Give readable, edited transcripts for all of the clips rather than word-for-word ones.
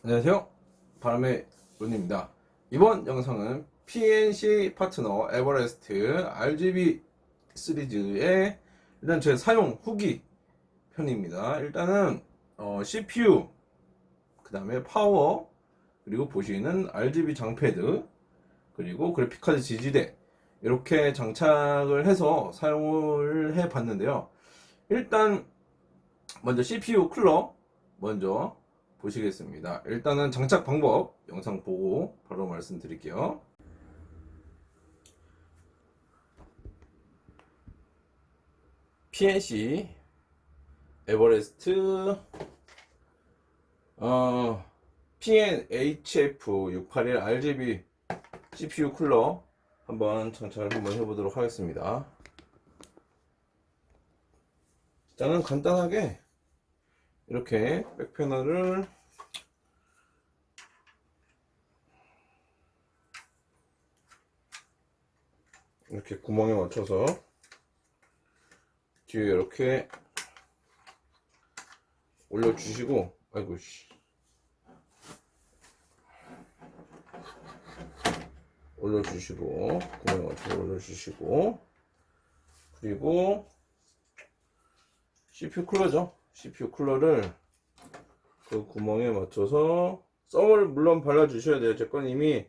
안녕하세요. 바람의 론입니다. 이번 영상은 PNC 파트너 에버레스트 RGB 시리즈의 일단 제 사용 후기 편입니다. 일단은 CPU, 그 다음에 파워, 그리고 보시는 RGB 장패드, 그리고 그래픽카드 지지대 이렇게 장착을 해서 사용을 해 봤는데요. 일단 먼저 CPU 쿨러 먼저 보시겠습니다. 일단은 장착 방법 영상 보고 바로 말씀드릴게요. PNC 에버레스트 PNHF681 RGB CPU 쿨러 한번 장착을 한번 해보도록 하겠습니다. 일단은 간단하게 이렇게 백패널을 이렇게 구멍에 맞춰서 뒤에 이렇게 올려주시고, 아이고 씨, 올려주시고, 구멍에 맞춰서 올려주시고, 그리고 CPU 쿨러죠. CPU 쿨러를 그 구멍에 맞춰서 썸을 물론 발라주셔야 돼요. 제 건 이미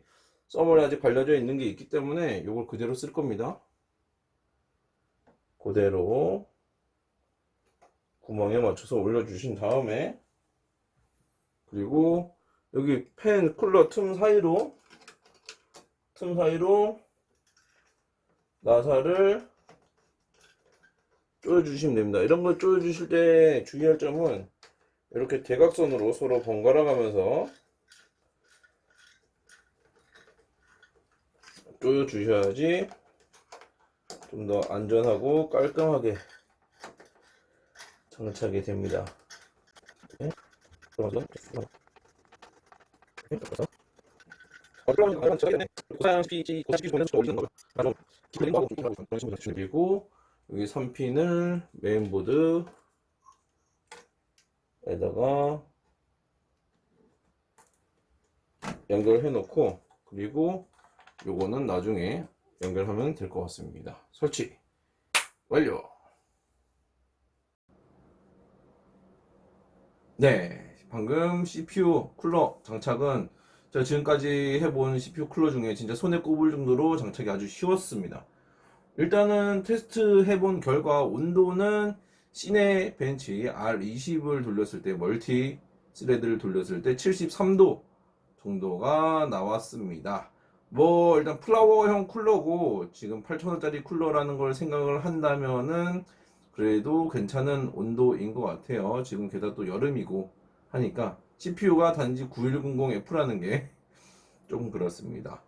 썸을 아직 발려져 있는 게 있기 때문에 이걸 그대로 쓸 겁니다. 그대로 구멍에 맞춰서 올려주신 다음에, 그리고 여기 팬 쿨러 틈 사이로 나사를 조여주시면 됩니다. 이런 걸 조여주실 때 주의할 점은 이렇게 대각선으로 서로 번갈아 가면서 조여주셔야지 좀 더 안전하고 깔끔하게 장착이 됩니다. 네? 그리고 여기 3핀을 메인보드에다가 연결해 놓고, 그리고 요거는 나중에 연결하면 될 것 같습니다. 설치 완료. 네, 방금 CPU 쿨러 장착은 제가 지금까지 해본 CPU 쿨러 중에 진짜 손에 꼽을 정도로 장착이 아주 쉬웠습니다. 일단은 테스트 해본 결과 온도는 시내 벤치 R20을 돌렸을 때, 멀티 스레드를 돌렸을 때 73도 정도가 나왔습니다. 뭐 일단 플라워형 쿨러고 지금 8,000원짜리 쿨러라는 걸 생각을 한다면은 그래도 괜찮은 온도인 것 같아요. 지금 게다가 또 여름이고 하니까 CPU가 단지 9100F라는 게 조금 그렇습니다.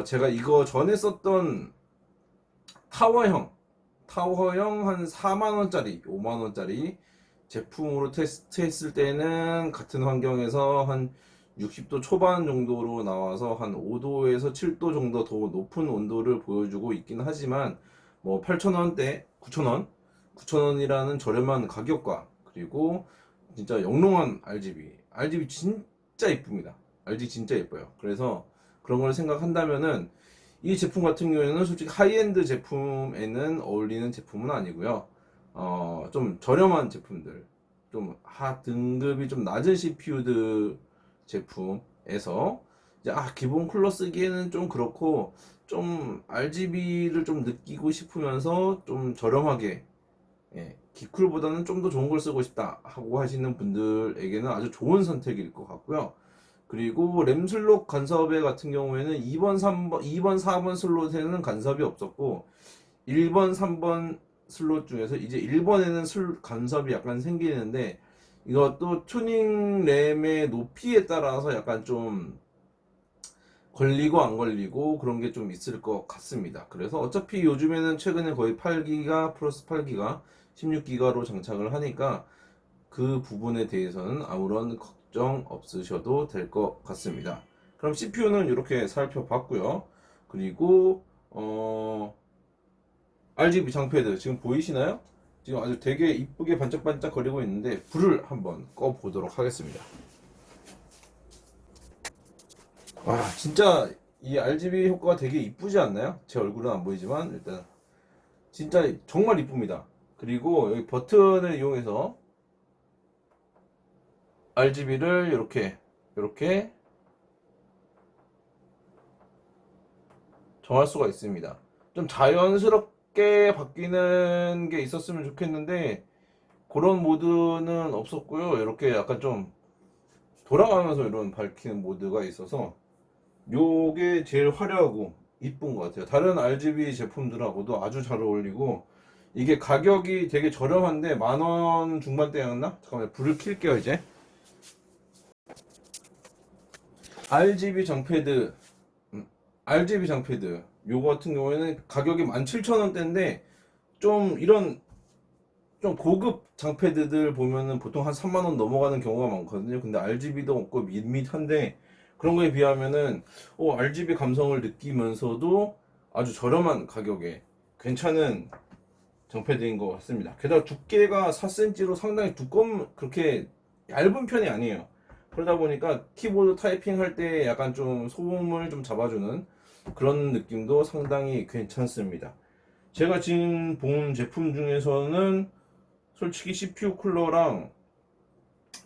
제가 이거 전에 썼던 타워형 한 4만원짜리, 5만원짜리 제품으로 테스트했을 때는 같은 환경에서 한 60도 초반 정도로 나와서 한 5도에서 7도 정도 더 높은 온도를 보여주고 있긴 하지만, 뭐 8,000원대, 9,000원이라는 저렴한 가격과, 그리고 진짜 영롱한 RGB 진짜 이쁩니다. RGB 진짜 예뻐요. 그래서 그런 걸 생각한다면은 이 제품 같은 경우에는 솔직히 하이엔드 제품에는 어울리는 제품은 아니고요. 좀 저렴한 제품들, 좀 등급이 좀 낮은 CPU들 제품에서 이제 기본 쿨러 쓰기에는 좀 그렇고, 좀 RGB를 좀 느끼고 싶으면서 좀 저렴하게, 기쿨보다는 좀 더 좋은 걸 쓰고 싶다 하고 하시는 분들에게는 아주 좋은 선택일 것 같고요. 그리고 램 슬롯 간섭에 같은 경우에는 2번, 3번, 2번, 4번 슬롯에는 간섭이 없었고, 1번, 3번 슬롯 중에서 이제 1번에는 간섭이 약간 생기는데, 이것도 튜닝 램의 높이에 따라서 약간 좀 걸리고 안 걸리고 그런 게 좀 있을 것 같습니다. 그래서 어차피 요즘에는 최근에 거의 8기가 플러스 8기가 16기가로 장착을 하니까 그 부분에 대해서는 아무런 걱정 없으셔도 될 것 같습니다. 그럼 CPU는 이렇게 살펴봤고요. 그리고 RGB 장패드 지금 보이시나요? 지금 아주 되게 이쁘게 반짝반짝 거리고 있는데, 불을 한번 꺼 보도록 하겠습니다. 와, 진짜 이 RGB 효과가 되게 이쁘지 않나요? 제 얼굴은 안 보이지만 일단 진짜 정말 이쁩니다. 그리고 여기 버튼을 이용해서 RGB를 이렇게 정할 수가 있습니다. 좀 자연스럽게 바뀌는 게 있었으면 좋겠는데 그런 모드는 없었고요. 이렇게 약간 좀 돌아가면서 이런 밝히는 모드가 있어서 요게 제일 화려하고 이쁜 것 같아요. 다른 RGB 제품들하고도 아주 잘 어울리고 이게 가격이 되게 저렴한데 10,000원 중반대였나? 잠깐만 불을 켤게요 이제. RGB 정패드 RGB 장패드 요거 같은 경우에는 가격이 17,000원대인데 좀 이런 좀 고급 장패드들 보면은 보통 한 3만원 넘어가는 경우가 많거든요. 근데 RGB도 없고 밋밋한데 그런 거에 비하면은 RGB 감성을 느끼면서도 아주 저렴한 가격에 괜찮은 정패드인 것 같습니다. 게다가 두께가 4cm로 상당히 그렇게 얇은 편이 아니에요. 그러다 보니까 키보드 타이핑 할 때 약간 좀 소음을 좀 잡아주는 그런 느낌도 상당히 괜찮습니다. 제가 지금 본 제품 중에서는 솔직히 CPU 쿨러랑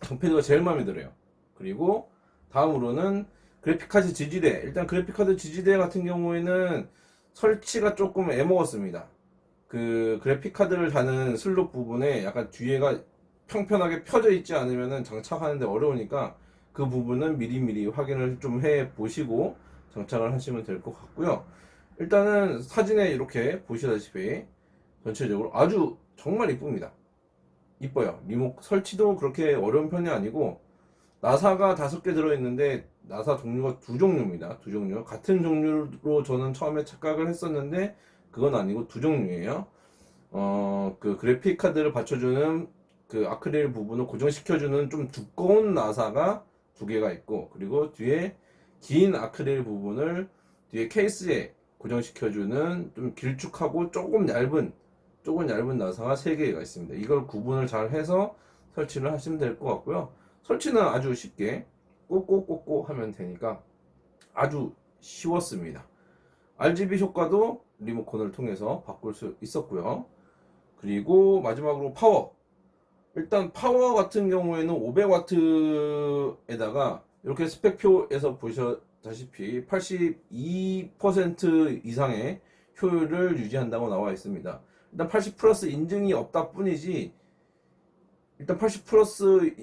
정패드가 제일 마음에 들어요. 그리고 다음으로는 그래픽카드 지지대. 일단 그래픽카드 지지대 같은 경우에는 설치가 조금 애먹었습니다. 그 그래픽카드를 다는 슬롯 부분에 약간 뒤에가 평평하게 펴져 있지 않으면 장착하는데 어려우니까 그 부분은 미리미리 확인을 좀 해 보시고 장착을 하시면 될 것 같고요. 일단은 사진에 이렇게 보시다시피 전체적으로 아주 정말 이쁩니다. 이뻐요. 리모컨 설치도 그렇게 어려운 편이 아니고 나사가 5개 들어있는데 나사 종류가 두 종류입니다. 두 종류. 같은 종류로 저는 처음에 착각을 했었는데 그건 아니고 두 종류예요. 그 그래픽 카드를 받쳐주는 그 아크릴 부분을 고정시켜주는 좀 두꺼운 나사가 2개가 있고 그리고 뒤에 긴 아크릴 부분을 뒤에 케이스에 고정시켜주는 좀 길쭉하고 조금 얇은 나사가 3개가 있습니다. 이걸 구분을 잘 해서 설치를 하시면 될 것 같고요. 설치는 아주 쉽게 꼭꼭꼭꼭 하면 되니까 아주 쉬웠습니다. RGB 효과도 리모컨을 통해서 바꿀 수 있었고요. 그리고 마지막으로 파워. 일단 파워 같은 경우에는 500W에다가 이렇게 스펙표에서 보셨다시피 82% 이상의 효율을 유지한다고 나와 있습니다. 일단 80 플러스 인증이 없다 뿐이지 일단 80 플러스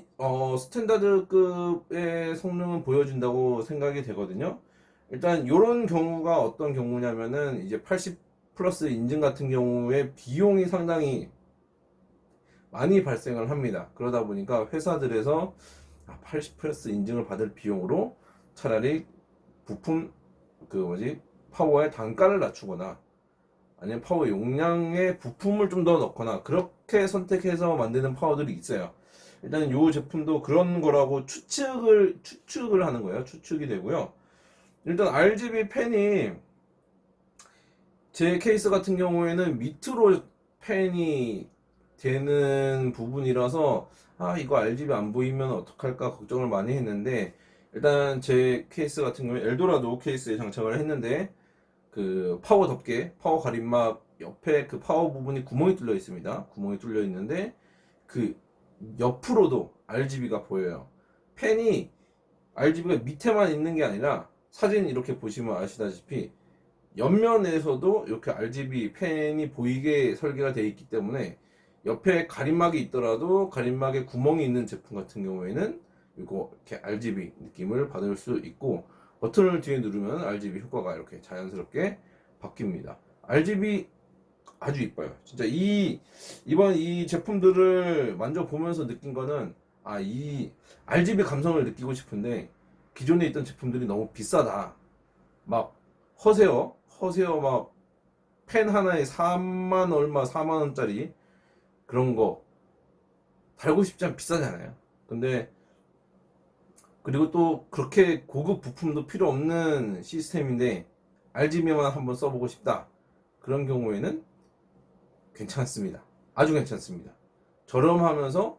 스탠다드급의 성능은 보여준다고 생각이 되거든요. 일단 이런 경우가 어떤 경우냐면은 이제 80 플러스 인증 같은 경우에 비용이 상당히 많이 발생을 합니다. 그러다 보니까 회사들에서 80 플러스 인증을 받을 비용으로 차라리 부품 파워의 단가를 낮추거나 아니면 파워 용량의 부품을 좀 더 넣거나 그렇게 선택해서 만드는 파워들이 있어요. 일단 이 제품도 그런 거라고 추측을 하는 거예요. 추측이 되고요. 일단 RGB 펜이 제 케이스 같은 경우에는 밑으로 펜이 되는 부분이라서 이거 RGB 안 보이면 어떡할까 걱정을 많이 했는데 일단 제 케이스 같은 경우에 엘도라도 케이스에 장착을 했는데 그 파워 덮개, 파워 가림막 옆에 그 파워 부분이 구멍이 뚫려 있습니다. 구멍이 뚫려 있는데 그 옆으로도 RGB가 보여요. 펜이 RGB가 밑에만 있는 게 아니라 사진 이렇게 보시면 아시다시피 옆면에서도 이렇게 RGB 펜이 보이게 설계가 되어 있기 때문에 옆에 가림막이 있더라도 가림막에 구멍이 있는 제품 같은 경우에는 이렇게 RGB 느낌을 받을 수 있고 버튼을 뒤에 누르면 RGB 효과가 이렇게 자연스럽게 바뀝니다. RGB 아주 이뻐요. 진짜 이번 이 제품들을 만져보면서 느낀 거는 이 RGB 감성을 느끼고 싶은데 기존에 있던 제품들이 너무 비싸다. 막 허세요 막 펜 하나에 3만 얼마 4만 원짜리 그런 거 달고 싶지 않 비싸잖아요. 근데 그리고 또 그렇게 고급 부품도 필요 없는 시스템인데 RGB만 한번 써보고 싶다. 그런 경우에는 괜찮습니다. 아주 괜찮습니다. 저렴하면서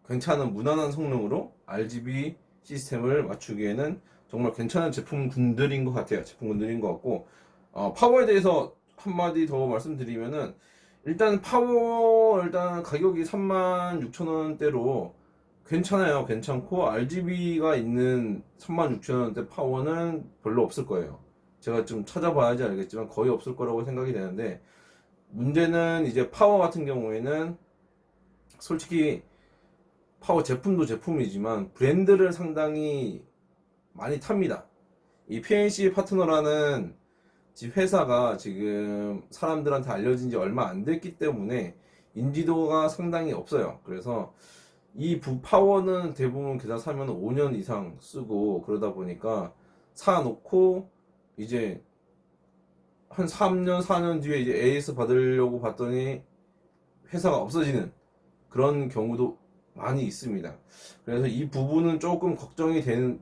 괜찮은 무난한 성능으로 RGB 시스템을 맞추기에는 정말 괜찮은 제품군들인 것 같아요. 제품군들인 것 같고, 파워에 대해서 한마디 더 말씀드리면은, 일단 파워, 일단 가격이 36,000원대로 괜찮아요. 괜찮고, RGB가 있는 36,000원대 파워는 별로 없을 거예요. 제가 좀 찾아봐야지 알겠지만 거의 없을 거라고 생각이 되는데, 문제는 이제 파워 같은 경우에는 솔직히 파워 제품도 제품이지만 브랜드를 상당히 많이 탑니다. 이 PNC 파트너라는 회사가 지금 사람들한테 알려진 지 얼마 안 됐기 때문에 인지도가 상당히 없어요. 그래서 이 파워는 대부분 계단 사면 5년 이상 쓰고 그러다 보니까 사놓고 이제 한 3년, 4년 뒤에 이제 AS 받으려고 봤더니 회사가 없어지는 그런 경우도 많이 있습니다. 그래서 이 부분은 조금 걱정이 되는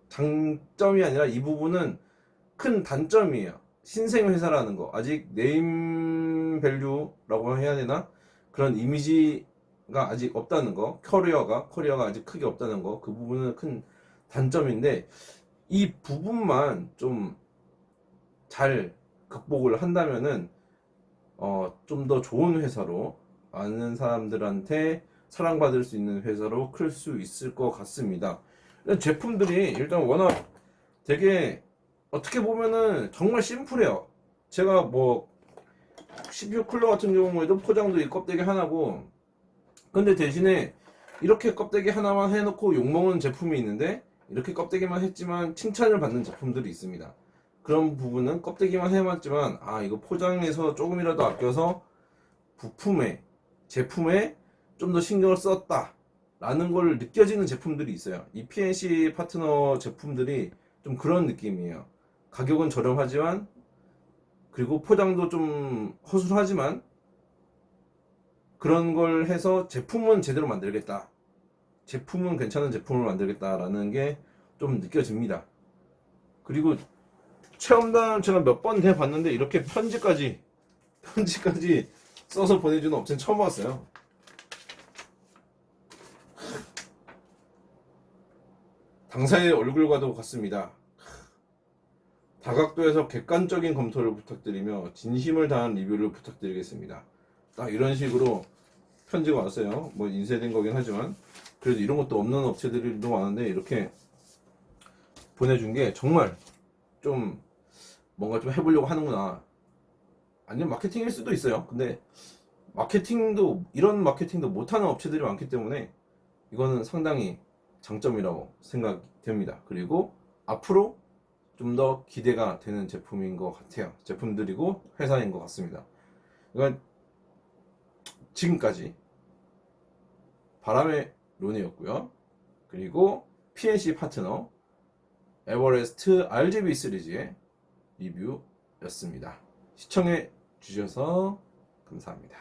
장점이 아니라 이 부분은 큰 단점이에요. 신생 회사라는 거. 아직 네임 밸류라고 해야 되나? 그런 이미지가 아직 없다는 거. 커리어가 아직 크게 없다는 거. 그 부분은 큰 단점인데 이 부분만 좀 잘 극복을 한다면은 좀 더 좋은 회사로 많은 사람들한테 사랑받을 수 있는 회사로 클 수 있을 것 같습니다. 제품들이 일단 워낙 되게 어떻게 보면은 정말 심플해요. 제가 뭐 CPU 쿨러 같은 경우에도 포장도 이 껍데기 하나고, 근데 대신에 이렇게 껍데기 하나만 해놓고 욕먹는 제품이 있는데 이렇게 껍데기만 했지만 칭찬을 받는 제품들이 있습니다. 그런 부분은 껍데기만 해봤지만 이거 포장해서 조금이라도 아껴서 부품에 제품에 좀 더 신경을 썼다 라는 걸 느껴지는 제품들이 있어요. 이 PNC 파트너 제품들이 좀 그런 느낌이에요. 가격은 저렴하지만 그리고 포장도 좀 허술하지만 그런 걸 해서 제품은 제대로 만들겠다, 제품은 괜찮은 제품을 만들겠다라는 게 좀 느껴집니다. 그리고 체험단 제가 몇 번 해봤는데 이렇게 편지까지 써서 보내주는 업체는 처음 봤어요. 당사의 얼굴과도 같습니다. 다각도에서 객관적인 검토를 부탁드리며 진심을 다한 리뷰를 부탁드리겠습니다. 딱 이런 식으로 편지가 왔어요. 뭐 인쇄된 거긴 하지만 그래도 이런 것도 없는 업체들이 너무 많은데 이렇게 보내준 게 정말 좀 뭔가 좀 해보려고 하는구나. 아니면 마케팅일 수도 있어요. 근데 이런 마케팅도 못하는 업체들이 많기 때문에 이거는 상당히 장점이라고 생각이 됩니다. 그리고 앞으로 좀 더 기대가 되는 제품인 것 같아요. 제품들이고 회사인 것 같습니다. 그러니까 지금까지 바람의 론이었고요. 그리고 PNC 파트너 에버레스트 RGB 시리즈의 리뷰였습니다. 시청해 주셔서 감사합니다.